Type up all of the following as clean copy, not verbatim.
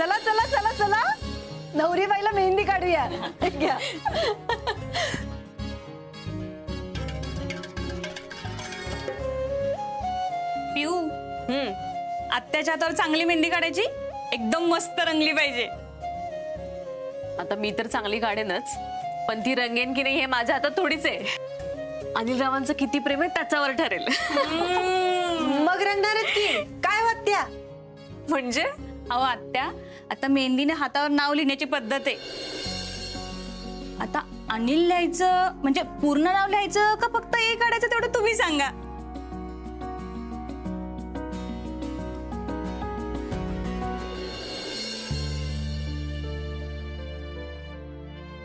चला चला चला चला, नवरी बाईला मेहंदी काढूया. घ्या. पिऊ, आत्याच्या हातावर चांगली मेहंदी काढायची, एकदम मस्त रंगली पाहिजे. आता मी तर चांगली काढेनच, पण ती रंगेन की नाही हे माझ्या हातात थोडीच आहे. अनिल रावांचं किती प्रेम आहे त्याच्यावर ठरेल. मग रंगणारच की, काय वाटत्या? म्हणजे अहो आत्या, आता मेहंदीने हातावर नाव लिहिण्याची पद्धत आहे. आता अनिल लिहायचं म्हणजे पूर्ण नाव लिहायचं का फक्त ए काढायचं तेवढं तुम्ही सांगा.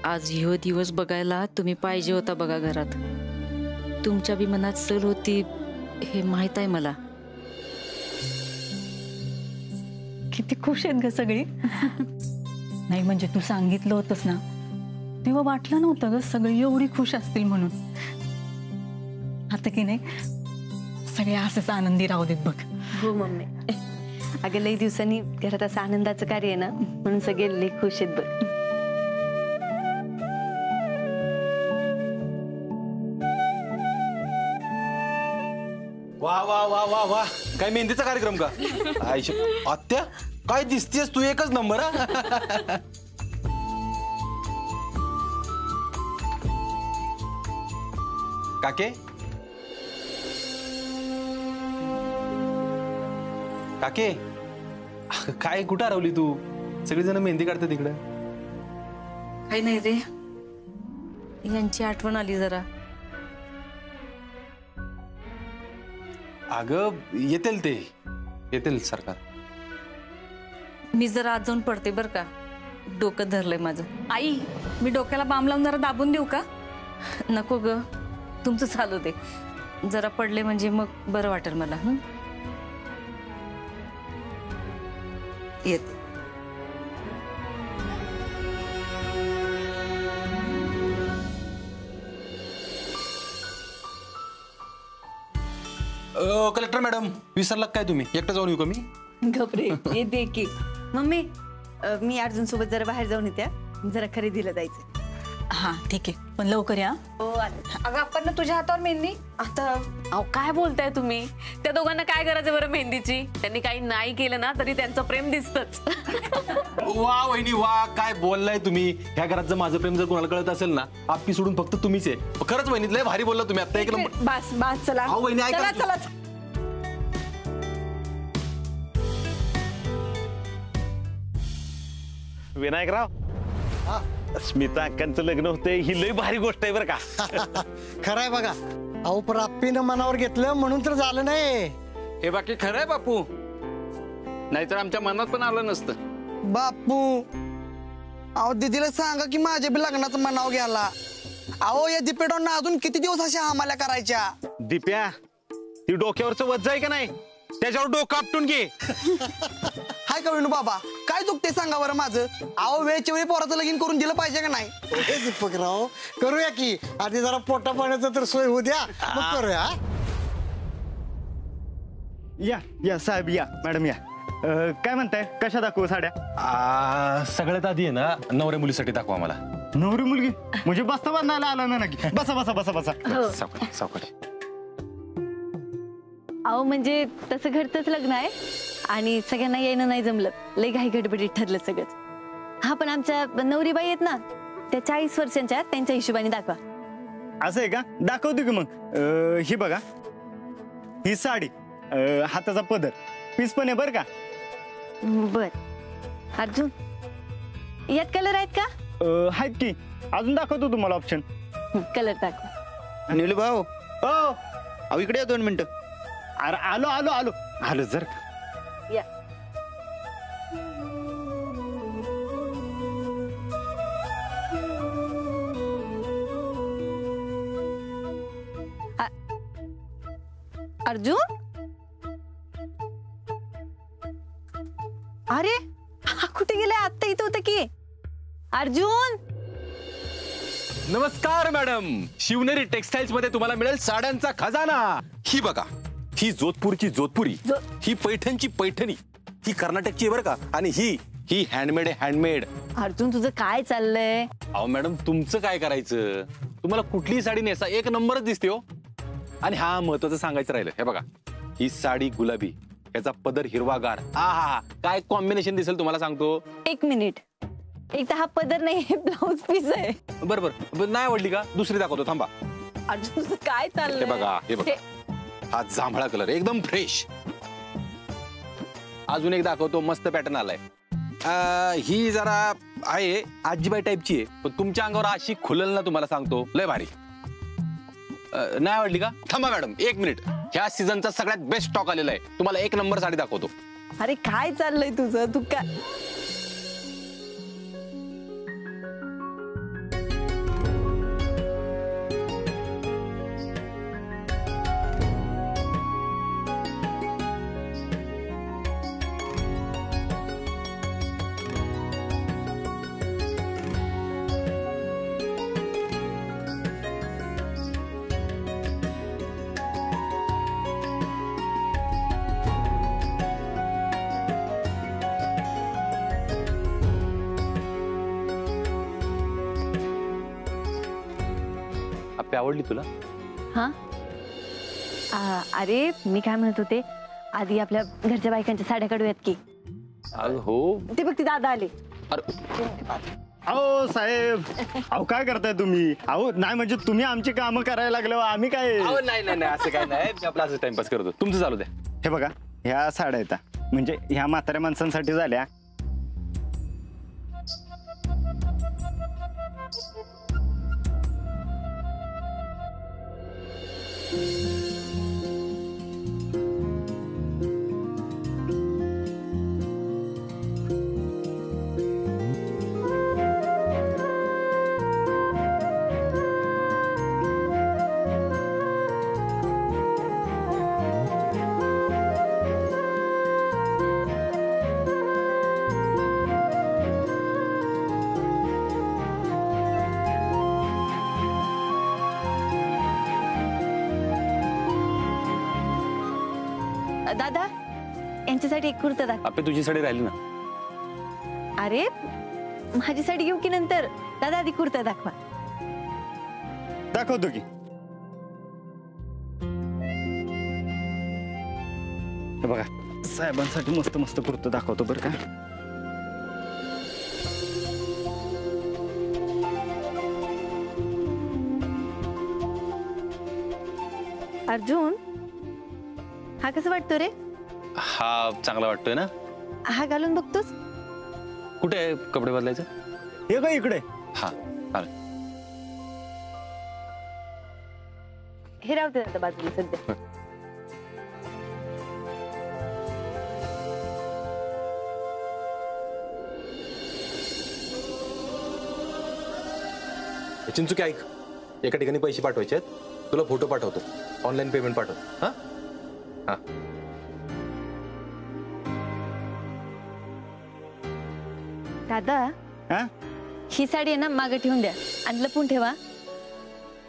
आज ह्यो दिवस बघायला तुम्ही पाहिजे होता बघा घरात. तुमच्या बी मनात सल होती हे माहित आहे मला. किती खुश आहेत ग सगळी. नाही म्हणजे तू सांगितलं होतंस ना तेव्हा वाटलं नव्हतं ग सगळी एवढी खुश असतील म्हणून. आता की नाही सगळे असेच आनंदी राहू देत बघ. हो मम्मी, अगं लई दिवसांनी घरात असं आनंदाचं कार्य आहे ना, म्हणून सगळे लई खुश आहेत बघ. वा वा वा वा वा, काय मेहंदीचा कार्यक्रम का? आयशा आत्या काय दिसतेस तू, एकच नंबर. काके काके, काय कुठं हरवली तू? सगळीजण मेहंदी काढते तिकडे. काही नाही रे, यांची आठवण आली जरा. अगं येतील सरकार. मी जरा आज जाऊन पडते बर का, डोकं धरलंय माझं. आई, मी डोक्याला बाम लावून जरा दाबून देऊ का? नको ग, तुमचं चालू दे. जरा पडले म्हणजे मग बरं वाटेल मला. येते. कलेक्टर मॅडम, विसरला काय तुम्ही? एकटं जाऊन येऊ का मी? घबरे येते की. मम्मी, मी अर्जुन सोबत जरा बाहेर जाऊन येत्या, जरा खरेदीला जायचं. हा ठीक आहे, पण लवकर या. हो आले. अगं आपण ना तुझ्या हातावर मेहंदी. आता अहो काय बोलताय तुम्ही? त्या दोघांना काय गरज आहे बरं मेहंदीची? त्यांनी काही नाही केलं ना तरी त्यांचं प्रेम दिसतच. वा वहिनी वा, काय बोललाय तुम्ही? ह्या घरात जर माझं प्रेम जर कोणाला कळत असेल ना, आपली सोडून फक्त तुम्हीच आहे. खरंच वहिनी लय भारी बोलला तुम्ही आता. एक नंबर. बस बस चला. अहो वहिनी ऐका. चला चला. विनायकराव, स्मिता अक्कांचं लग्न होतंय ही लई भारी गोष्ट आहे बरं का. खरंय बघा. अहो प्राप्तीनं मनावर घेतलं म्हणून तर झालं नाही. हे बाकी खरंय बापू, नाहीतर आमच्या मनात पण आलं नसतं. बापू, अहो दीदीला सांगा की माझ्या बी लग्नाचं मनाव घ्यायला. अहो या दिपेडोंना अजून किती दिवस अशा हमाल्या करायच्या? दिप्या, ती डोक्यावरचं वज्ज आहे का नाही, त्याच्यावर डोकं आपटून घे. हाय का विनू बाबा, काय चुकते सांगा बरं माझं? अहो वेळच्या वेळी पोराचं लगीन करून दिलं पाहिजे का नाही? दीपकराव करूया की, आधी जरा पोटा पाण्याचं तर सोय होऊ द्या, मग करूया. या साहेब, या मॅडम या. काय म्हणताय, कशा दाखवू साड्या? सगळ्यात आधी आहे ना नवऱ्या मुलीसाठी दाखवा मला. नवरी मुलगी म्हणजे बस्ता बांधायला आला ना नक्की. बसा बसा बसा बसा. सावकाश सावकाश. अहो म्हणजे तसं घरचंच लग्न आहे आणि सगळ्यांना येणं नाही जमलं, लई घाई गडबडीत ठरलं सगळंच. हा पण आमच्या नवरीबाई आहेत ना, त्या 40 वर्षांच्या, त्यांच्या हिशोबाने दाखवा. असं आहे का? दाखवतो की मग. ही बघा, ही साडी, हाताचा पदर, पीस पण आहे बरं का. बर अर्जुन, यात कलर आहेत का? आहेत की, अजून दाखवतो तुम्हाला ऑप्शन. कलर दाखवा. निवली भाऊ, अहो इकडे या 2 मिनिटं. अरे आलो आलो आलो आलो जर का. या. अर्जुन, अरे हा कुठे गेलाय? आत्ता इथं होतं की. अर्जुन, नमस्कार मॅडम, शिवनेरी टेक्सटाईल्स मध्ये तुम्हाला मिळेल साड्यांचा खजाना. ही बघा, ही जोधपूरची जोधपुरी, ही पैठणची पैठणी, ही कर्नाटकची बरं का, आणि ही ही हँडमेड आहे, हँडमेड. अर्जुन तुझं काय चाललंय? अहो मॅडम, तुमचं काय करायचं? तुम्हाला कुठलीही साडी नेसा एक नंबरच दिसते हो. आणि हा महत्वाचं सांगायचं राहिलं, हे बघा, ही साडी गुलाबी, याचा पदर हिरवागार. हा काय कॉम्बिनेशन दिसेल तुम्हाला सांगतो. एक मिनिट, एक तर हा पदर नाही, ब्लाऊज पीस आहे. बरोबर, नाही आवडली का? दुसरी दाखवतो, थांबा. अर्जुन तुझं काय हे चाललंय? बघा, हे बघा, हा जांभळा कलर एकदम फ्रेश. अजून एक दाखवतो, मस्त पॅटर्न आलाय. ही जरा आहे आजीबाई टाईपची आहे, पण तुमच्या अंगावर अशी खुलल ना, तुम्हाला सांगतो, लय भारी. नाही आवडली का? थांबा मॅडम, एक मिनिट. ह्या सीझनचा सगळ्यात बेस्ट स्टॉक आलेला आहे, तुम्हाला एक नंबर साडी दाखवतो. अरे काय चाललंय तुझं? तू काय आपली आवडली तुला? हा? अरे मी काय म्हणत होते, आधी आपल्या घरच्या बायकांच्या साड्या काढूयात की. हो, ते बघ, ती दादा आले. अहो साहेब, अहो काय करताय तुम्ही? अहो नाही म्हणजे तुम्ही आमची कामं करायला लागलो, आम्ही काय? नाही नाही नाही, असं काय नाही, मी आपला असं टाइमपास करतो. तुमचं चालू द्या. हे बघा, ह्या साड्या येतात म्हणजे ह्या म्हाताऱ्या माणसांसाठी झाल्या. दादा, यांच्यासाठी एक कुर्ता दाखव. आपली तुझी साडी राहिली ना? अरे माझी साडी घेऊ की नंतर? दादा आधी कुर्ता दाखवा. दाखवतो की. हे बघा, साहेबांसाठी मस्त मस्त कुर्ता दाखवतो बरं का. अर्जुन, हा कसं वाटतो रे? हा चांगला वाटतोय ना? हा घालून बघतोस? कुठे आहे कपडे बदलायचं? हे का इकडे? हा चालेल. हे राहते आता बाजूला सध्या. चिंचुकी ऐक, एका ठिकाणी पैसे पाठवायचे आहेत, तुला फोटो पाठवतो, ऑनलाईन पेमेंट पाठव. हा हा. दादा, हा? ही साडी आहे ना मागे ठेवून द्या आणि लपून ठेवा.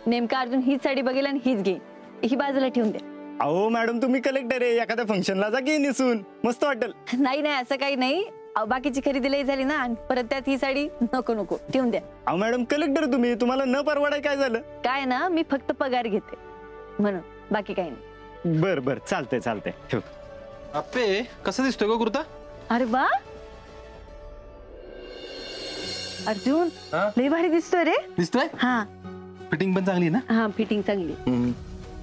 नेमका अर्जुन हीच साडी बघेल आणि हीच घे. ही बाजूला ठेवून द्या. अहो मॅडम, तुम्ही कलेक्टर आहे, एखाद्या फंक्शनला जा की निसून, मस्त वाटेल. नाही नाही, असं काही नाही. बाकीची खरेदी लई झाली ना, आणि परत त्यात ही साडी नको नको ठेवून द्या. अहो मॅडम, कलेक्टर तुम्ही, तुम्हाला न परवडाय काय झालं? काय ना, मी फक्त पगार घेते म्हणून, बाकी काही नाही. बर बर, चालतंय चालतंय, ठेव. अप्पे, कसं दिसतोय का कुर्ता? अरे वा अर्जुन, लई भारी दिसतोय रे. दिसतोय? हा, फिटिंग पण चांगली ना? हा, फिटिंग चांगली.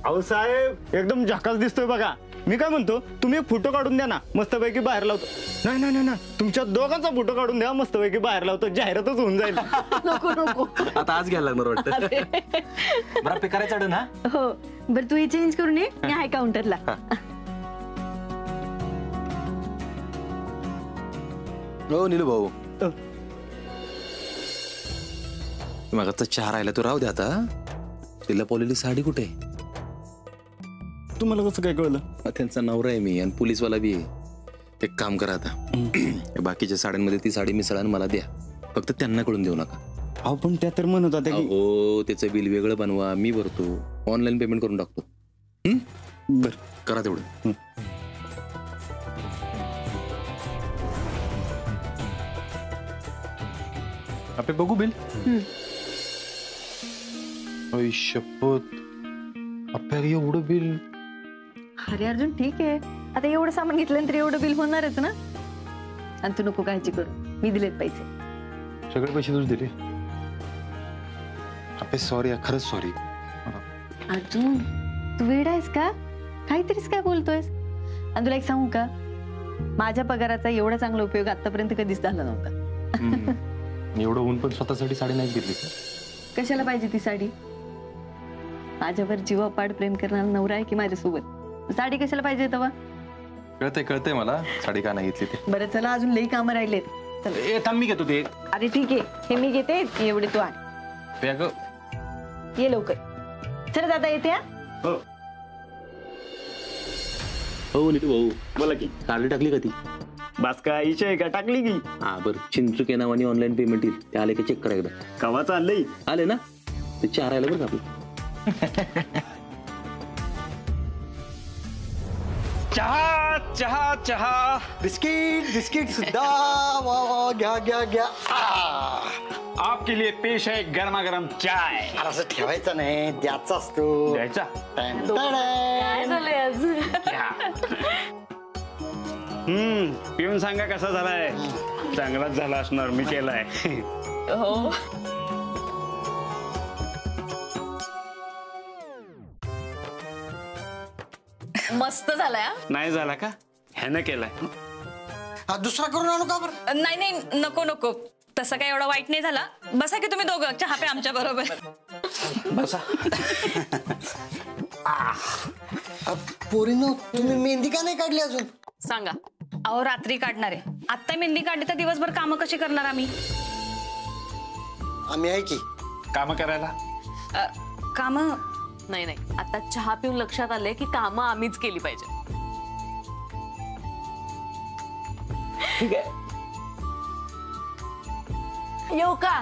अहो साहेब, एकदम झकास दिसतोय बघा. मी काय म्हणतो, तुम्ही फोटो काढून द्या ना, मस्तपैकी बाहेर लावतो. नाही नाही नाही, तुमच्या दोघांचा फोटो काढून द्या, मस्तपैकी बाहेर लावतो, जाहिरातच होऊन जाईल. नको नको, आता आज घ्यायला लागणार वाटतं. बरं, पे करायचं अडन. हा हो, बरं तू हे चेंज करून ये, मी आहे काउंटरला. हो नीलू भाऊ, मगाचा चहा राहिला तो राहू दे आता. तिला पोलेली साडी कुठे? तुम्हाला कसं काय कळलं? त्यांचा नवरा आहे मी आणि पोलीसवाला बी आहे. एक काम करा आता, बाकीच्या साड्यांमध्ये ती साडी मिसळा आणि मला द्या, फक्त त्यांना कळून देऊ नका. अहो पण त्या तर म्हणत होत्या की हो, त्याचं बिल वेगळं बनवा, मी भरतो, ऑनलाईन पेमेंट करून टाकतो. बर, करा तेवढं. आपे बघू बिल. आई शपथ, आपल्या एवढं बिल. अरे अर्जुन ठीक आहे, आता एवढं सामान घेतल्यानंतर एवढं बिल होणारच ना. आणि तू नको काळजी करू, मी दिलेत पैसे. सगळे पैसे तुझे दिले. आपे सॉरी, खरंच सॉरी. अर्जुन तू वेडा आहेस का? काहीतरीच काय बोलतोयस. आणि तुला एक सांगू का, माझ्या पगाराचा एवढा चांगला उपयोग आतापर्यंत कधीच झाला नव्हता. एवढं ऊन पण स्वतःसाठी साडी नाही घेतली. कशाला पाहिजे ती साडी? माझ्यावर जीवापाड प्रेम करणारा नवरा आहे की माझ्यासोबत, साडी कशाला पाहिजे तेव्हा? कळतंय मला साडी का नाही घेतली ते. बरं चला, अजून लई कामं राहिलेत. चल. थांब मी घेतो ते. अरे ठीक आहे, हे मी घेते, एवढे तू आण. ये लवकर. चल दादा येते. हो नीटू भाऊ बोला की, साडी टाकली का ती? बस का इशे आहे का? टाकली की. हा बरं, चिंचुके नावाने ऑनलाईन पेमेंट येईल, ते आले का चेक करा एकदा. कवा चाललंय? आले ना ते 4 आले बरं का आपलं. चहा चहा चहा. बिस्किट बिस्किट सुद्धा. वा वा, घ्या घ्या घ्या. आपके लिए पेश है गरमागरम चाय. अरे असं ठेवायचं नाही, द्यायचा असतो. द्यायचा. काय झालंय आज? पिऊन सांगा कसा झालाय. चांगलाच झाला असणार, मी केलाय. हो. मस्त झालाय. नाही झाला का? ह्यानं केलाय. दुसरा करून आणू का बरं? नाही नाही, नको नको, तसं काय एवढा वाईट नाही झाला. बसा की तुम्ही दोघं चहा पे आमच्या बरोबर. बसा. पोरीनो, तुम्ही मेहंदी का नाही काढली अजून? सांगा. अहो रात्री काढणार आहे, आत्ता मेहंदी काढली तर दिवसभर कामं कशी करणार आम्ही? आम्ही आहे की काम करायला. कामं नाही नाही, आता चहा पिऊन लक्षात आले की कामं आम्हीच केली पाहिजे. ठीक आहे. येऊ का?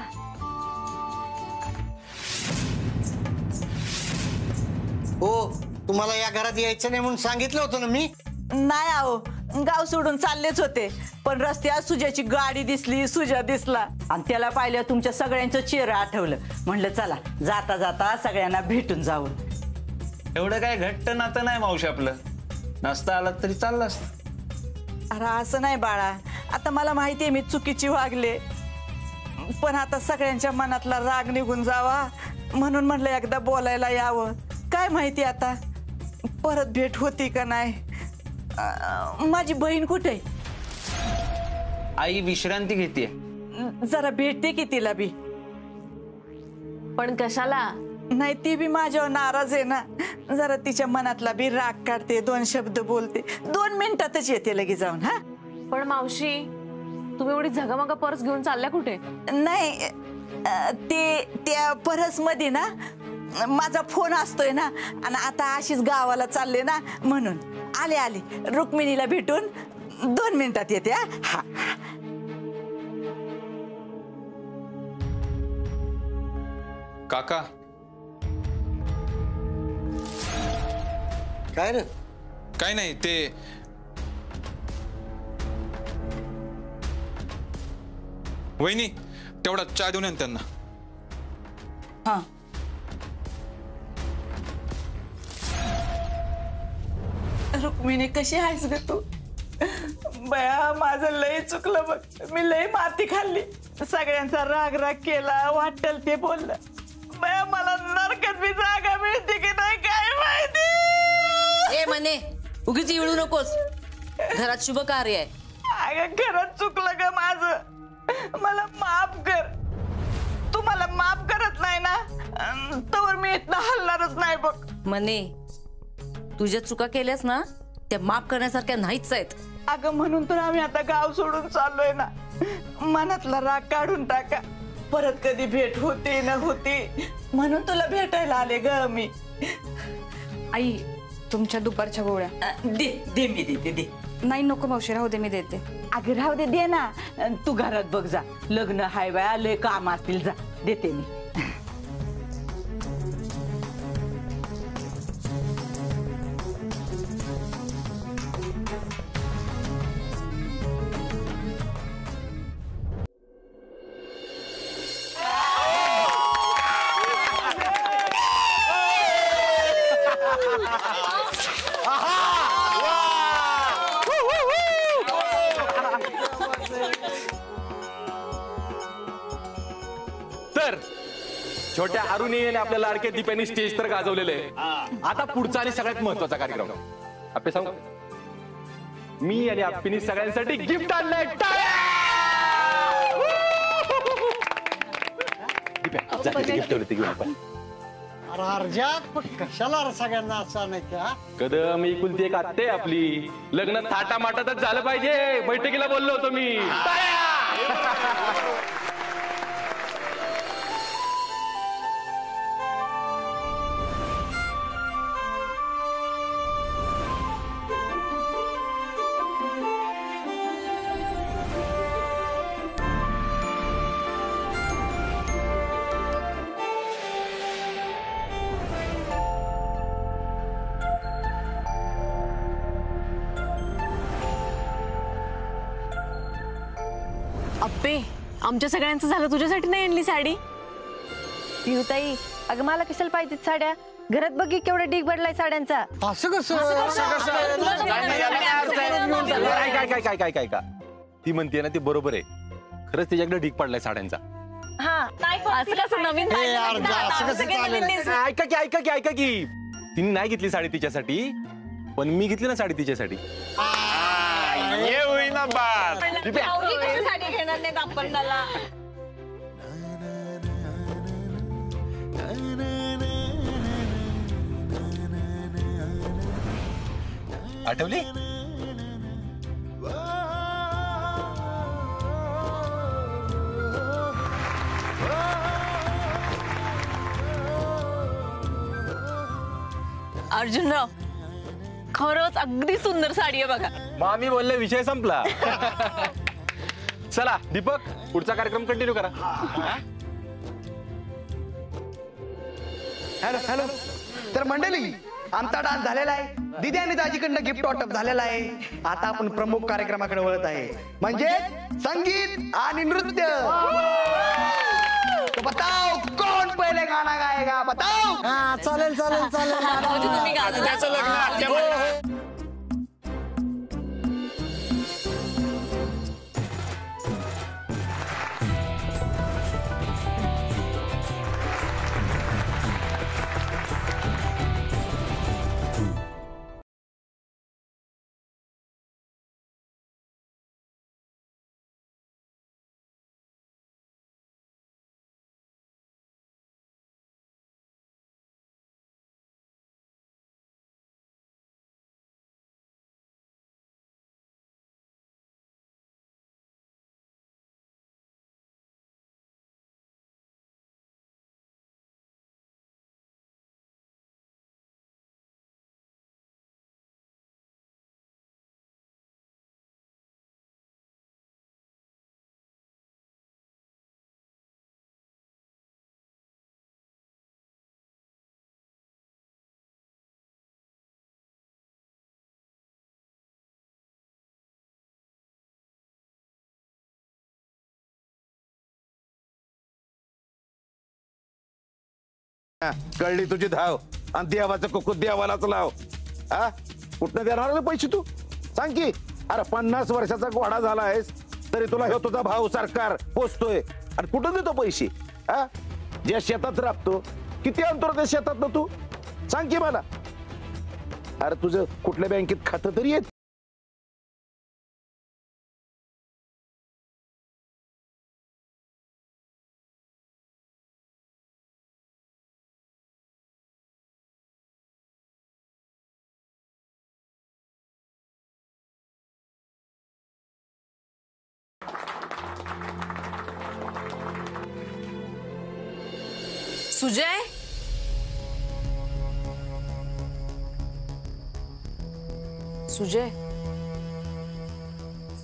हो, तुम्हाला या घरात यायचं नाही म्हणून सांगितलं होतं ना मी. नाही आहो, गाव सोडून चाललेच होते, पण रस्त्यात सुजाची गाडी दिसली, सुजा दिसला आणि त्याला पाहिलं तुमच्या सगळ्यांचं चेहरा आठवलं. म्हणलं चला जाता जाता सगळ्यांना भेटून जावं. एवढं काय घट्ट नातं नाही मावशी आपलं, नसता आलात तरी चाललं असतं. अरे असं नाही बाळा, आता मला माहितीये मी चुकीची वागले, पण आता सगळ्यांच्या मनातला राग निघून जावा म्हणून म्हणलं एकदा बोलायला यावं. काय माहिती आता परत भेट होती का नाही. माझी बहीण कुठे आहे? आई विश्रांती घेते. जरा भेटते की तिला बी. पण कशाला? नाही, ती बी माझ्यावर नाराज आहे ना. जरा तिच्या मनातला बी राग काढते, 2 शब्द बोलते. 2 मिनिटातच येते लगेच जाऊन. हा पण मावशी, तुम्ही एवढी झगामगा पर्स घेऊन चालल्या कुठे? नाही, ते त्या परस मध्ये ना माझा फोन असतोय ना, आणि आता अशीच गावाला चालले ना म्हणून आले आले. रुक्मिणीला भेटून 2 मिनिटात येते. हा काका. काय रे? काय नाही, ते वहिनी तेवढा चहा देऊन या ना त्यांना. हा. रुक्मिणी कशी आहेस ग तू? बया माझं लय चुकलं बघ, मी लय माती खाल्ली, सगळ्यांचा राग राग केला, वाटेल ते बोललं. बया मला नरकात बी जागा मिळते की नाही काय माहिती. ए मने, उगीच इळू नकोस, घरात शुभ कार्य आहे. अगं खरंच चुकलं ग माझं, मला माफ कर. तू मला माफ करत नाही ना, तर मी इथनं हलणारच नाही बघ. मने, तुझ्या चुका केल्यास ना त्या माफ करण्यासारख्या नाहीच आहेत. अगं म्हणून तर आम्ही आता गाव सोडून चाललोय ना. मनातला राग काढून टाका, परत कधी भेट होते ना होते म्हणून तुला भेटायला आले ग मी. आई, तुमच्या दुपारच्या गोळ्या दे दे, मी देते. दे. नाही नको मावशी, राहू दे, मी देते. अगं राहू दे, दे ना. तू घरात बघ जा, लग्न हाय बाया, लय काम असतील, जा देते मी. सुंदर. छोट्या अरुणीने आपल्या लाडक्या दीप्यानी स्टेज तर गाजवलेलं आहे. आता पुढचा आणि सगळ्यात महत्वाचा कार्यक्रम आपले सांगू. मी आणि आप्पीनी सगळ्यांसाठी गिफ्ट आणलंय. गिफ्ट ठेवलं ते घेऊन आपण. कशाला सगळ्यांना असं नाही का? कदम एकुलती एक आत्ते आपली. लग्न थाटा माटातच झालं पाहिजे. बैठकीला बोललो होतो मी. अप्पे, आमच्या सगळ्यांचं झालं, तुझ्यासाठी नाही आणली साडी? पिऊताई, अगं मला कशाला पाहिजेत साड्या? घरात बघी केवढा ढीग पडलाय साड्यांचा. असं कसं? काय काय का ती म्हणते ना, ती बरोबर आहे. खरंच तिच्याकडे ढीग पडलाय साड्यांचा. असं कसं नवीन ऐका की तिने नाही घेतली साडी तिच्यासाठी, पण मी घेतली ना साडी तिच्यासाठी. ये होईना बात. साडी घेणार नाहीत आपण त्याला. आठवली? अर्जुनराव, खरंच अगदी सुंदर साडी आहे बघा. मामी बोलले विषय संपला. चला दीपक, पुढचा कार्यक्रम कंटिन्यू करा. Hello hello. तर मंडळी, आमचा डान्स झालेला आहे. दीदी आणि दाजीकडनं गिफ्ट वाटप झालेला आहे. आता आपण प्रमुख कार्यक्रमाकडे वळत आहे, म्हणजे संगीत आणि नृत्य. तो बताओ कौन पहिले गाना गाएगा, बताओ. हा चालेल चालेल चालेल. त्याचं लग्न आत्या कळली तुझी धाव. आणि देवाचं कुकू देवालाच लाव. हा कुठनं देणार रे पैसे तू? सांग की. अरे 50 वर्षाचा घोडा झाला आहेस तरी तुला हे तुझा भाऊ सरकार पोचतोय, आणि कुठं देतो पैसे? हा ज्या शेतात राबतो, किती अंतर त्या शेतात ना तू? सांग की मला. अरे तुझं कुठल्या बँकेत खातं तरी येत? सुजय, सुजय,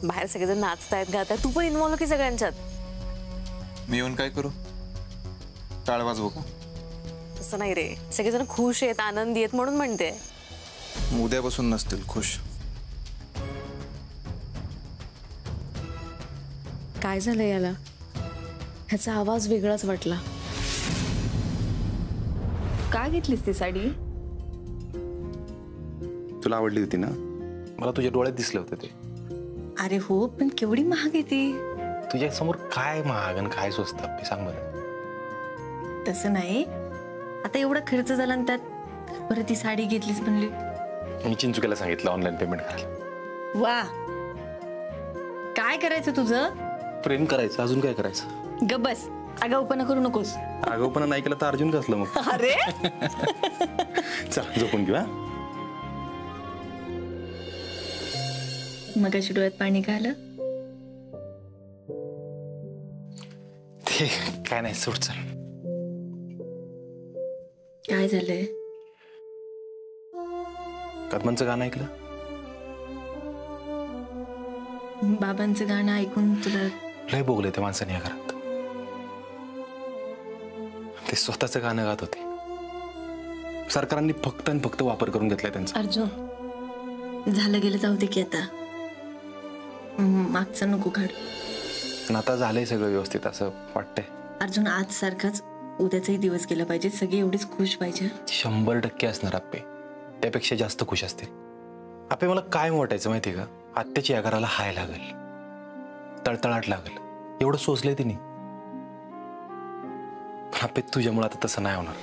बाहेर सगळेजण नाचतायत गातायत, तू पण इन्व्हॉल्व की सगळ्यांच्यात? मी येऊन काय करू? टाळ वाजवू का? तसं नाही रे, सगळेजण खुश आहेत, आनंदी आहेत म्हणून म्हणते. उद्यापासून नसतील खुश. काय झालं याला? ह्याचा आवाज वेगळाच वाटला. का घेतलीस ती साडी? तुला आवडली होती ना? मला तुझ्या डोळ्यात दिसले होते ते. अरे हो, पण केवढी महाग आहे ती. तुझ्या समोर काय महाग आणि काय स्वस्त सांग बरं. तसं नाही, आता एवढा खर्च झाला आणि त्यात परत ती साडी घेतलीच म्हणली. मी चिंचुक्याला सांगितलं ऑनलाईन पेमेंट करायला. वा, काय करायचं तुझं? प्रेम करायचं, अजून काय करायचं? ग बस, आगाऊपणा करू नकोस. आगाऊपणा नाही केला तर अर्जुन कसलं मग? अरे चल झोपून घेऊ. मग अशी डोळ्यात पाणी का आलं? ते काय नाही, सोड. चल. काय झालंय? कदमांचं गाणं ऐकलं? बाबांचं गाणं ऐकून तुला लय बोगले त्या माणसाने या घरात. ते स्वतःच गाणं गात होते. सरकारांनी फक्त आणि फक्त वापर करून घेतलाय त्यांचा. अर्जुन, झालं गेलं जाऊ दे की आता. मागचं नको काढ. पण आता झालंय सगळं व्यवस्थित असं वाटतंय. अर्जुन, आज सारखाच उद्याचाही दिवस गेला पाहिजे. सगळे एवढेच खुश पाहिजे. 100% असणार आप्पे. त्यापेक्षा जास्त खुश असतील. आप्पे मला काय वाटायचं माहितीये का? आत्याची या घराला हाय लागल, तळतळाट लागल, एवढं सोचलंय तिने. आप्पे तुझ्यामुळे आता तसं नाही होणार.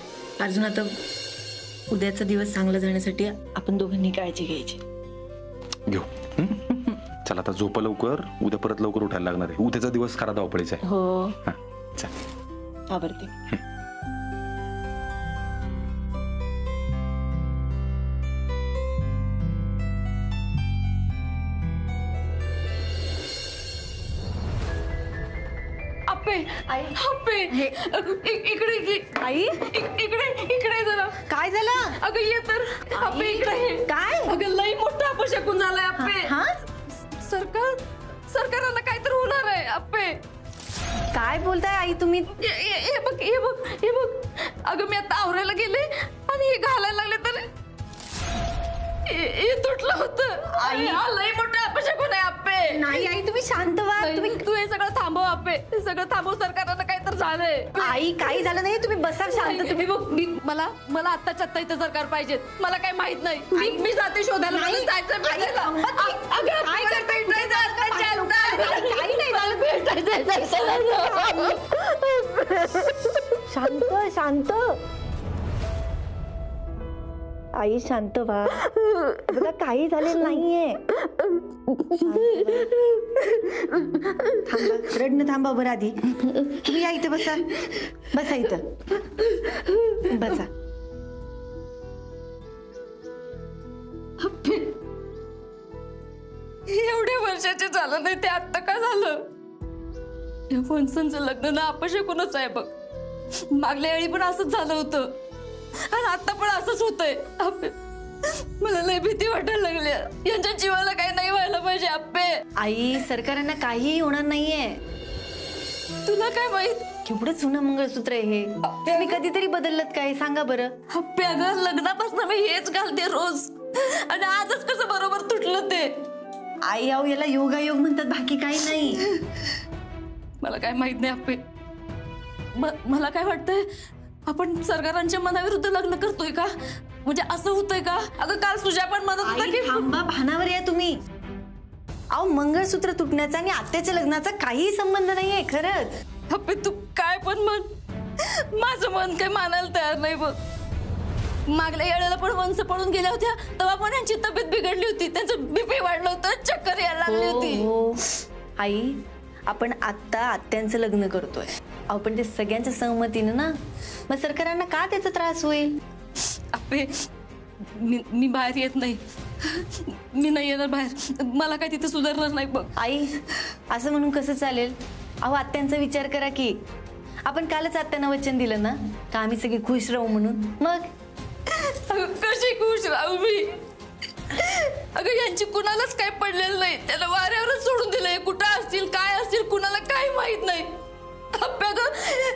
अर्जुन, आता उद्याचा दिवस चांगला जाण्यासाठी आपण दोघांनी काळजी घ्यायची. घेऊ. चला आता झोप लवकर, उद्या परत लवकर उठायला लागणार आहे. उद्याचा दिवस खरा धावपळीचा आहे. हो, चल. आवडते. आई, इकडे जरा. काय झालं? अगं ये तर. अप्पे इकडे. काय? अगं लई मोठा अपशकून झालाय अप्पे. सरकारांना काय तर होणार आहे अप्पे. काय बोलताय आई तुम्ही? हे बघ. अगं मी आता आवरायला गेले आणि हे घालायला लागले तर हे तुटलं होतं. आई, लई मोठा अपशकून आहे अप्पे. नाही आई, तुम्ही शांत व्हा. तुम्ही तू हे सगळं थांबव अप्पे. हे सगळं थांबव. सरकारांना काय तर झालंय. आई, काही झालं नाही. तुम्ही बसा शांत. तुम्ही बघ, मला आत्ताच्या आत्ता इथं सरकार पाहिजे. मला काय माहित नाही. मी जाते शोधायला. मला जायचं भेटायला. अगं काय करताय? काही नाही शांत शांत. आई शांत व्हा. बघा, काही झालेलं नाहीये. थांबा, रडणं थांबा बरं आधी. तुम्ही या इथं बसा. बसा इथं. बसा. एवढ्या वर्षाचे झालं नाही ते आत्ता का झालं? या फणसांचं लग्न ना अपशकूनच आहे बघ. मागल्या वेळी पण असंच झालं होतं आणि आता पण असंच होतंय. मला लय भीती वाटायला लागल्या. यांच्या जीवाला काही नाही व्हायला पाहिजे अप्पे. आई, सरकारांना काहीही होणार नाहीये. तुला काय माहित? केवढं जुनं मंगळसूत्र आहे हे. तुम्ही कधीतरी बदललं काय? सांगा बरं. अप्पे, अगं लग्नापासून मी हेच घालते रोज आणि आजच कसं बरोबर तुटलं ते. आई, आहो याला योगायोग म्हणतात, बाकी काही नाही. मला काय माहित नाही अप्पे. मला काय वाटतंय, आपण सरकारांच्या मनाविरुद्ध लग्न करतोय का? म्हणजे असं होतंय का? अगं काल तुझ्या पण म्हणत होता की थांबा, भानावर या तुम्ही. अहो, मंगळसूत्र तुटण्याचा आणि आत्याच्या लग्नाचा काही संबंध नाहीये खरंच. अप्पे, तू काय पण म्हण, माझं मन काही मानायला तयार नाही बघ. मागल्या वेळेला पण वंस पडून गेल्या होत्या तेव्हा पण यांची तब्येत बिघडली होती. त्यांचं बीपी वाढलं होतं, चक्कर यायला लागली होती. आई, आपण आत्ता आत्यांचं लग्न करतोय. अहो, पण ते सगळ्यांच्या सहमतीनं ना. मग सरकारांना का त्याचा त्रास होईल? अप्पे, मी बाहेर येत नाही. मी नाही येणार बाहेर. मला काय तिथे सुधारणार नाही बघ. आई, असं म्हणून कसं चालेल? अहो, आत्यांचा विचार करा की. आपण कालच आत्यांना वचन दिलं ना का आम्ही सगळे खुश राहू म्हणून. मग कशी खुश राहू मी? अगं यांची कुणालाच काय पडलेलं नाही. त्याला वाऱ्यावरच सोडून दिलंय. कुठं असतील, काय असतील, कुणाला काही माहित नाही.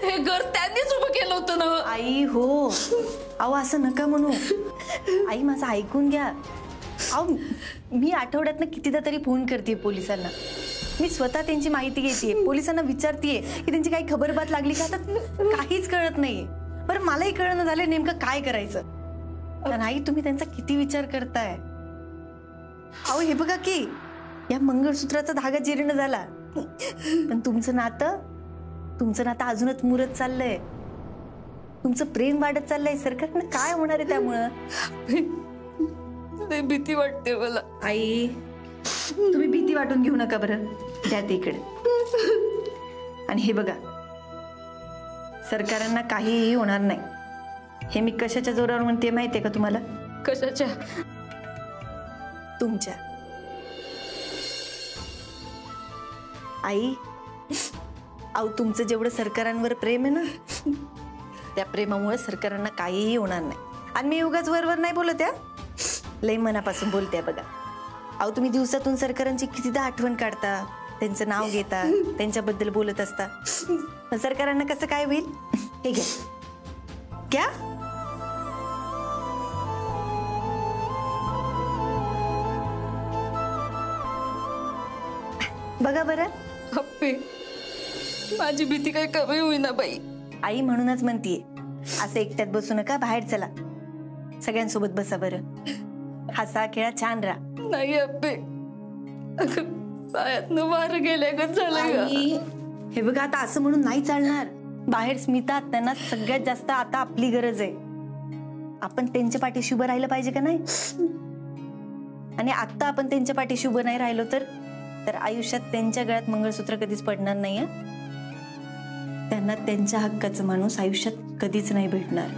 हे घर त्यांनीच उभं केलं होतं ना. आई हो, अहो असं नका म्हणू. आई, माझं ऐकून घ्या. अहो, मी आठवड्यातनं कितीदा तरी फोन करते पोलिसांना. मी स्वतः त्यांची माहिती घेते, पोलिसांना विचारतेय की त्यांची काही खबरबात लागली का. आता काहीच कळत नाहीये. बरं, मलाही कळणं झालं नेमकं काय करायचं. नाही, तुम्ही त्यांचा किती विचार करताय. अहो, हे बघा की या मंगळसूत्राचा धागा जीर्ण झाला, पण तुमचं नातं अजूनच मुरत चाललंय. तुमचं प्रेम वाढत चाललंय सरकारनं काय होणार आहे त्यामुळं? लय भीती वाटते मला. आई तुम्ही भीती वाटून घेऊ नका बरं, द्या ते इकडे. आणि हे बघा, सरकारांना काहीही होणार नाही. हे मी कशाच्या जोरावर म्हणते माहितीये का तुम्हाला? कशाच्या? तुमच्या. आई अहो, तुमचं जेवढं सरकारांवर प्रेम आहे ना, त्या प्रेमामुळे सरकारांना काहीही होणार नाही. आणि मी उगाच वरवर नाही बोलत आहे, लय मनापासून बोलते बघा. अहो, तुम्ही दिवसातून सरकारांची कितीदा आठवण काढता, त्यांचं नाव घेता, त्यांच्याबद्दल बोलत असता. पण सरकारांना कसं काय होईल? हे घ्या क्या बघा बरं. अप्पे, माझी भीती काही कमी होईना बाई. आई म्हणूनच म्हणतीये, असं एकट्यात बसू नका, बाहेर चला, सगळ्यांसोबत बसा बरं. हसा खेळा, छान राहा. नाही अप्पे, पायातनं वारं गेल्यागत झालं ग. हे बघा, आता असं म्हणून नाही चालणार. बाहेर स्मिता त्यांना सगळ्यात जास्त आता आपली गरज आहे. आपण त्यांच्या पाठीशी उभं राहिलं पाहिजे का नाही? आणि आता आपण त्यांच्या पाठीशी उभं नाही राहिलो तर आयुष्यात त्यांच्या गळ्यात मंगळसूत्र कधीच पडणार नाहीये. त्यांना त्यांच्या हक्काचा माणूस आयुष्यात कधीच नाही भेटणार.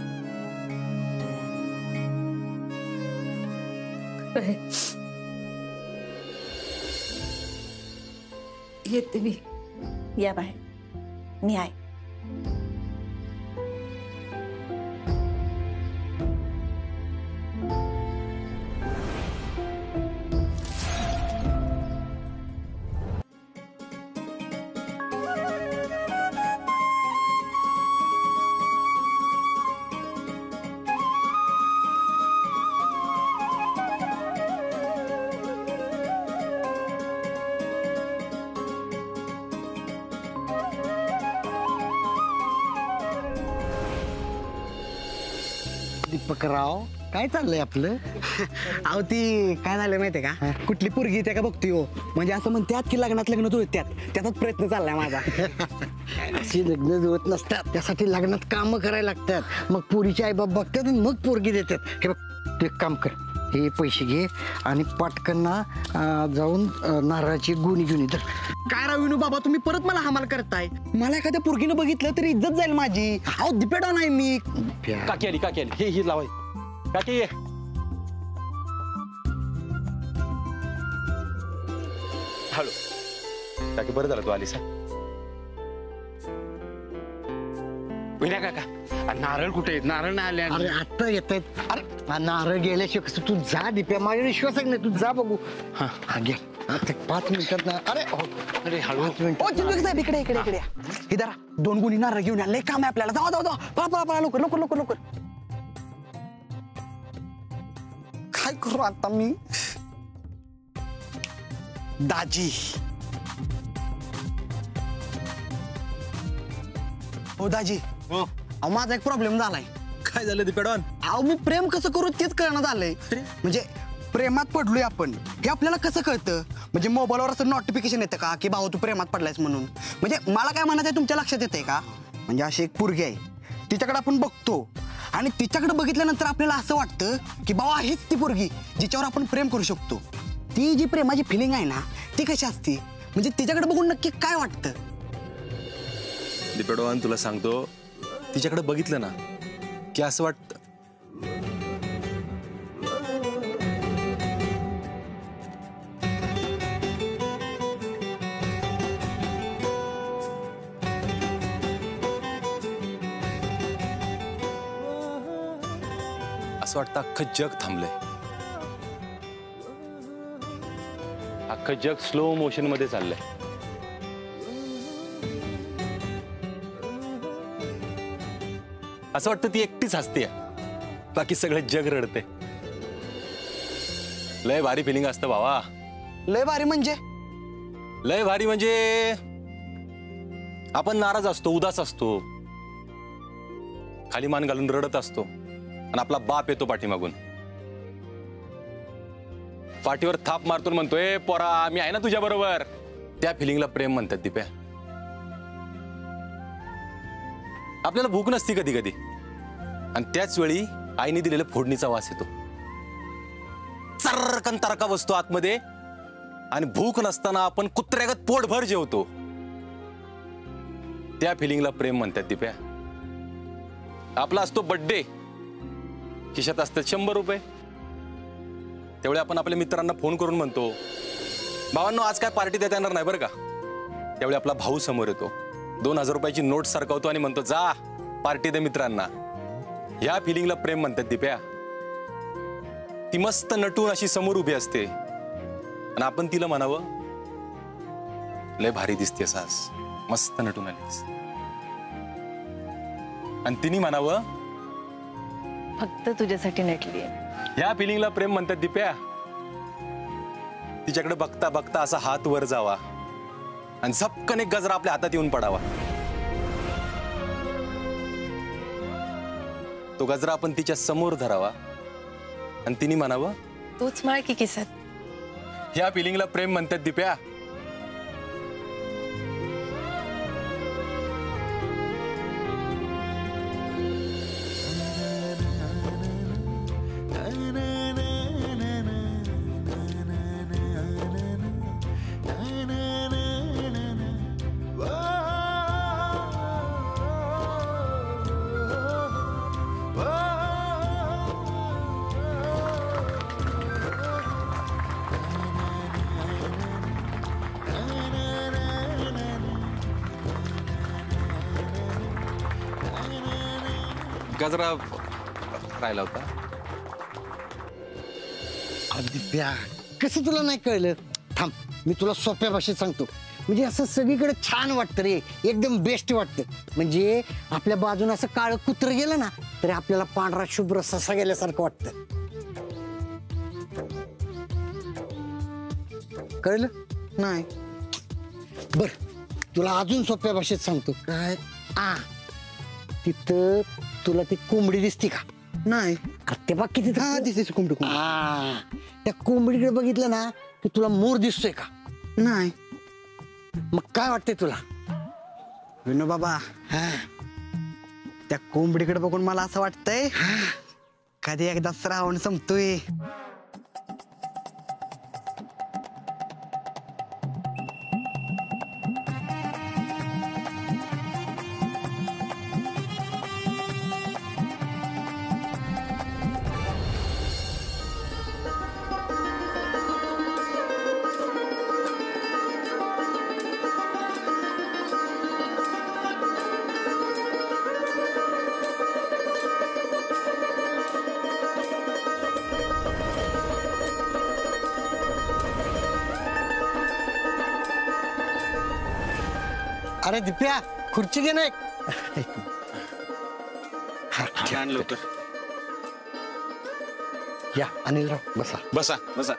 येते मी. या बाहेर, मी आहे. दीपकराव, काय चाललंय आपलं? अहो ती काय झालं माहितीये का, कुठली पोरगी त्या का बघती हो, म्हणजे असं म्हणतात की लग्नात लग्न जुळत्यात, त्याचाच प्रयत्न चाललाय माझा. अशी लग्न जुळत नसतात, त्यासाठी लग्नात काम करायला लागतात. मग पोरीचे आई बाप बघतात आणि मग पोरगी देतात. हे बघ, तू एक काम कर, हे पैसे घे आणि पटकन जाऊन नारळाची गुणी घेऊन ये. काय राविनू बाबा, तुम्ही परत मला हमाल करताय. मला एखाद्या पोरगीनं बघितलं तरी इज्जत जाईल माझी. अहो दिपेडा नाही मी. काकी आली, काकी आली. हे लावाय काकी. हॅलो काकी, बरं झालं तू आलीस. विना काका, नारळ कुठे आहेत? नारळ नाही आले. अरे आता येत आहेत. अरे नारळ गेल्याशिवाय कसं? तू जा दीप्या, माझ्या विश्वास नाही, तू जा बघू. हा घे. आता 5 मिनिटात ना. अरे अरे हळू. ओ चिंतू साहेब, इकडे इकडे इकडे हे जरा 2 गुणी नारळ घेऊन या, लय काम आहे आपल्याला. जाऊ जाऊ जाऊ, पळा पळा पळा, लवकर लवकर लवकर लवकर. काय करू आता मी? दाजी, हो दाजी, अहो माझा एक प्रॉब्लेम झालाय. काय झालं दीपेडॉन? अहो मी प्रेम कसं करू तेच कळणं झालंय. म्हणजे प्रेमात पडलोय आपण, हे आपल्याला कसं कळतं? म्हणजे मोबाईलवर असं नोटिफिकेशन येतं का की भाऊ तू प्रेमात पडलायस म्हणून? म्हणजे मला काय म्हणायचं आहे, तुमच्या लक्षात येतंय का? म्हणजे अशी एक पोरगी आहे, तिच्याकडे आपण बघतो आणि तिच्याकडे बघितल्यानंतर आपल्याला असं वाटतं की बाबा हीच ती पोरगी जिच्यावर आपण प्रेम करू शकतो. ती जी प्रेमाची फिलिंग आहे ना, ती कशी असते? म्हणजे तिच्याकडे बघून नक्की काय वाटतं? दीपेडॉन तुला सांगतो, तिच्याकडे बघितलं ना की असं वाटतं असं वाटतं अख्खं जग थांबलंय. अख्खं जग स्लो मोशन मध्ये चाललंय. असं वाटतं ती एकटीच हसते, बाकी सगळं जग रडते. लय भारी फिलिंग असतं बाबा. लय भारी म्हणजे? लय भारी म्हणजे आपण नाराज असतो, उदास असतो, खाली मान घालून रडत असतो आणि आपला बाप येतो पाठीमागून, पाठीवर थाप मारतून म्हणतोय पोरा मी आहे ना तुझ्या बरोबर. त्या फिलिंगला प्रेम म्हणतात दिप्या. आपल्याला भूक नसती कधी कधी, आणि त्याच वेळी आईने दिलेला फोडणीचा वास येतो. चर्रकन तारका बसतो आतमध्ये आणि भूक नसताना आपण कुत्र्यागत पोटभर जेवतो. त्या फिलिंगला प्रेम म्हणतात दिप्या. आपला असतो बर्थडे, खिशात असतात 100 रुपये. तेवढे आपण आपल्या मित्रांना फोन करून म्हणतो, भावांनो आज काय पार्टी देता येणार नाही बरं का. त्यावेळी आपला भाऊ समोर येतो, 2000 रुपयाची नोट सरकवतो आणि म्हणतो जा पार्टी दे मित्रांना. ह्या फिलिंगला प्रेम म्हणतात दिप्या. ती मस्त नटून अशी समोर उभी असते आणि आपण तिला म्हणावं लय भारी दिसतेस आज, मस्त नटून आलीस. आणि तिने म्हणावं फक्त तुझ्यासाठी नटली. ह्या फिलिंगला प्रेम म्हणतात दिप्या. तिच्याकडे बघता बघता असा हात वर जावा आणि झपकन एक गजरा आपल्या हातात येऊन पडावा. तो गजरा आपण तिच्या समोर धरावा आणि तिने म्हणावं तोच माळ की किसात. ह्या फिलिंगला प्रेम म्हणतात दिप्या. गजरा राहिला होता. दिप्या कसं तुला नाही कळलं. थांब मी तुला सोप्या भाषेत सांगतो. म्हणजे असं सगळीकडे छान वाटतं रे, एकदम बेस्ट वाटतं. म्हणजे आपल्या बाजूने असं काळं कुत्र गेलं ना तरी आपल्याला पांढरा शुभ्र ससा गेल्यासारखं वाटतं. कळलं नाही. बर तुला अजून सोप्या भाषेत सांगतो. काय तिथं तुला ती कोंबडी दिसते का. नाही ते बघ किती दिसते कोंबडी. त्या कोंबडीकडे बघितलं ना की तुला मोर दिसतोय का. नाही मग काय वाटतंय तुला. विनो बाबा त्या कोंबडीकडे बघून मला असं वाटतंय कधी एकदा श्रावण संपतोय. अरे दिप्या खुर्ची घे ना एक. लवकर या अनिलराव बसा. बसा बसा.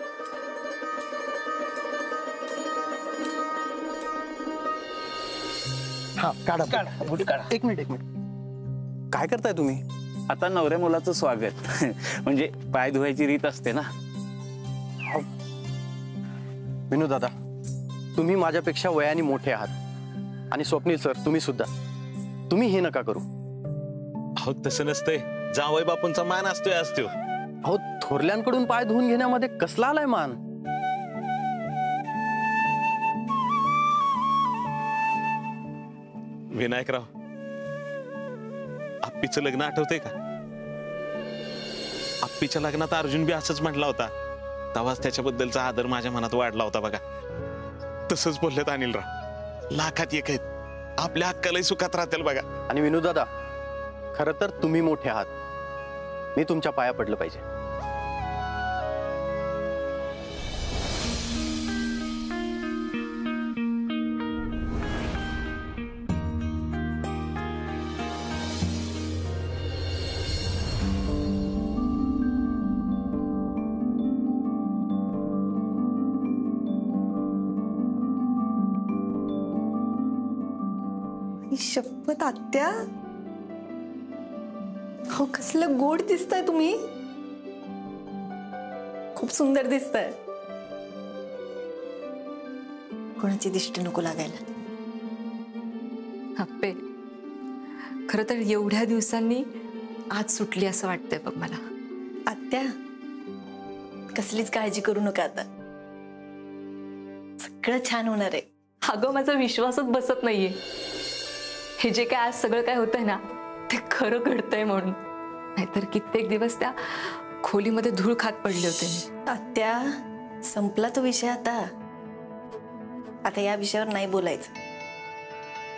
हा काढा एक मिनिट. काय करताय तुम्ही. आता नवऱ्या मुलाचं स्वागत म्हणजे पाय धुवायची रीत असते ना. विनू दादा तुम्ही माझ्यापेक्षा वयाने मोठे आहात आणि स्वप्नील सर तुम्ही सुद्धा. तुम्ही हे नका करू. अहो तसं नसतंय. जावई बापूंचा मान असतोय असतो. अहो थोरल्यांकडून पाय धुवून घेण्यामध्ये कसला आलाय मान. विनायकराव आप्पीचं लग्न आठवतंय का. आप्पीच्या लग्नात अर्जुन बी असंच म्हटला होता. तेव्हाच त्याच्याबद्दलचा आदर माझ्या मनात वाढला होता बघा. तसंच बोललेत अनिलराव. लाखात एक आहेत. आपल्या हक्कालाही सुखात राहतील बघा. आणि विनू दादा खरं तर तुम्ही मोठे आहात. मी तुमच्या पाया पडलं पाहिजे. शपथ आत्या हो कसलं गोड दिसताय तुम्ही. खूप सुंदर दिसताय. कोणाची दिष्टी नको लागायला. अप्पे खरं तर एवढ्या दिवसांनी आज सुटली असं वाटतंय बघ मला. आत्या कसलीच काळजी करू नका, आता सगळं छान होणार आहे. अगं माझा विश्वासच बसत नाहीये हे जे काय आज सगळं काय होतंय ना ते खरं घडतंय म्हणून. नाहीतर कित्येक दिवस त्या खोलीमध्ये धूळ खात पडले होते. आत्या संपला तो विषय. आता या विषयावर नाही बोलायचं.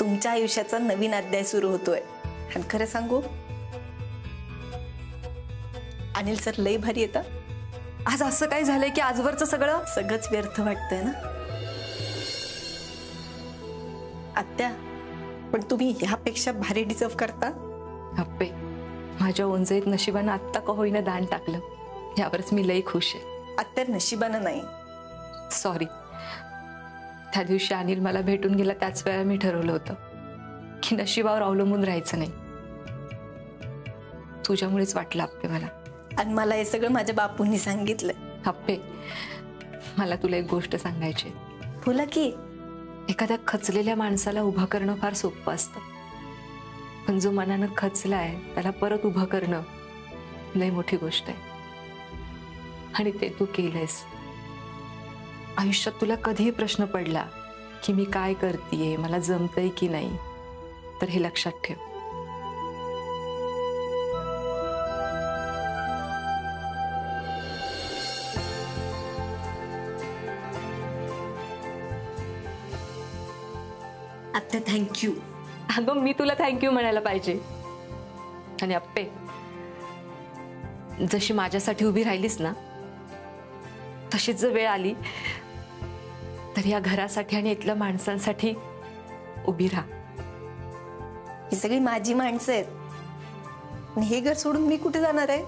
तुमच्या आयुष्याचा नवीन अध्याय सुरू होतोय. आणि खरं सांगू, अनिल सर लई भारी येतं. आज असं काय झालंय की आजवरचं सगळंच व्यर्थ वाटतंय ना आत्या? पण तुम्ही ह्यापेक्षा भारी डिझर्व करता. अप्पे, माझ्या ओंजळीत नशिबानं आत्ता का होईना दान टाकलं यावरच मी लई खुश आहे. आत्या नशिबानं नाही, सॉरी. त्या दिवशी अनिल मला भेटून गेला त्याच वेळेला मी ठरवलं होतं की नशिबावर अवलंबून राहायचं नाही. तुझ्यामुळेच वाटलं अप्पे मला. आणि मला हे सगळं माझ्या बापूंनी सांगितलं. अप्पे, मला तुला एक गोष्ट सांगायची. बोला की. एखाद्या खचलेल्या माणसाला उभं करणं फार सोपं असतं, पण जो मनानं खचलाय त्याला परत उभं करणं लय मोठी गोष्ट आहे. आणि ते तू केलंयस. आयुष्यात तुला कधीही प्रश्न पडला की मी काय करतेय, मला जमतंय की नाही, तर हे लक्षात ठेव. आत्या थँक्यू. अगं मी तुला थँक्यू म्हणायला पाहिजे. आणि अप्पे, जशी माझ्यासाठी उभी राहिलीस ना तशीच जर वेळ आली तर या घरासाठी आणि इथल्या माणसांसाठी उभी राहा. ही सगळी माझी माणसं आहेत. आणि हे घर सोडून मी कुठे जाणार आहे?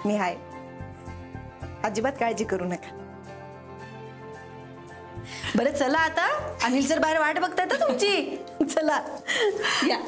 मी आहे. अजिबात काळजी करू नका. बरं चला आता, अनिल सर बाहेर वाट बघतायत तुमची. चला या.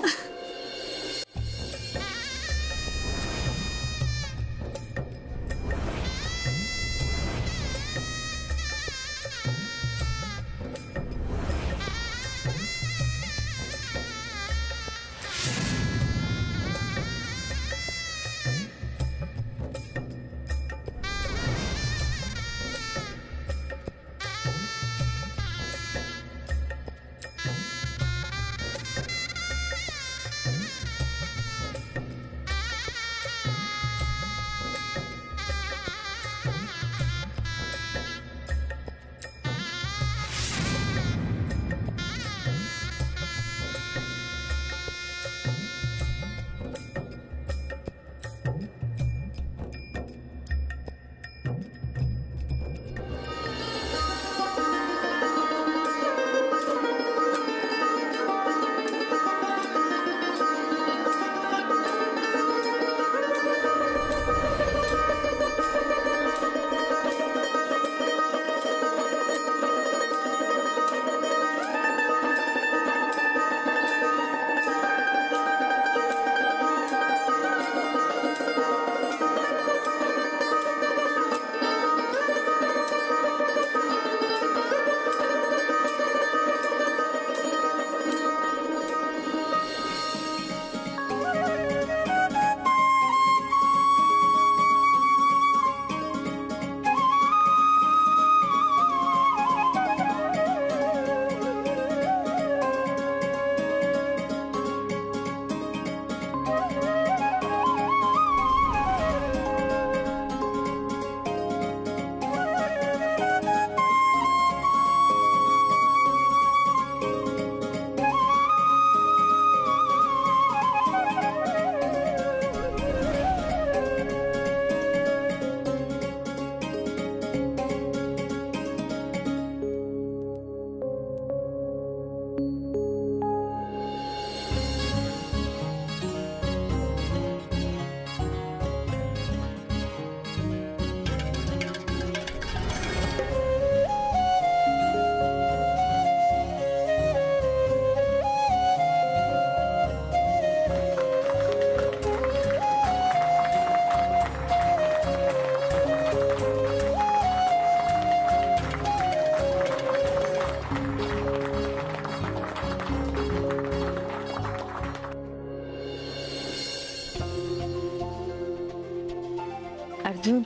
अर्जुन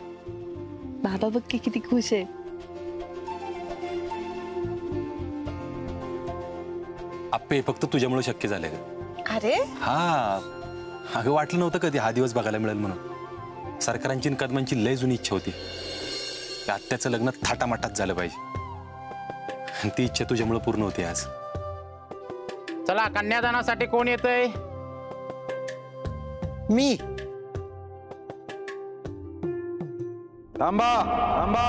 बाबा बघ की किती खुश आहे. आप्पे फक्त तुझ्यामुळे शक्य झाले ग. अरे हा अगं वाटलं नव्हतं कधी हा दिवस बघायला मिळेल म्हणून. सरकारांची आणि कदमांची लय जुनी इच्छा होती की आत्याचं लग्न थाटामाटात झालं पाहिजे आणि ती इच्छा तुझ्यामुळे पूर्ण होती आज. चला कन्यादानासाठी कोण येतंय? मी. थांबा थांबा.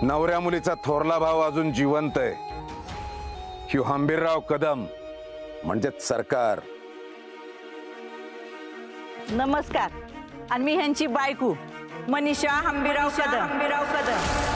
नवऱ्या मुलीचा थोरला भाव अजून जिवंत आहे. ह्यो हंबीरराव कदम म्हणजेच सरकार. नमस्कार. आणि मी ह्यांची बायको मनीषा हंबीराव कदम.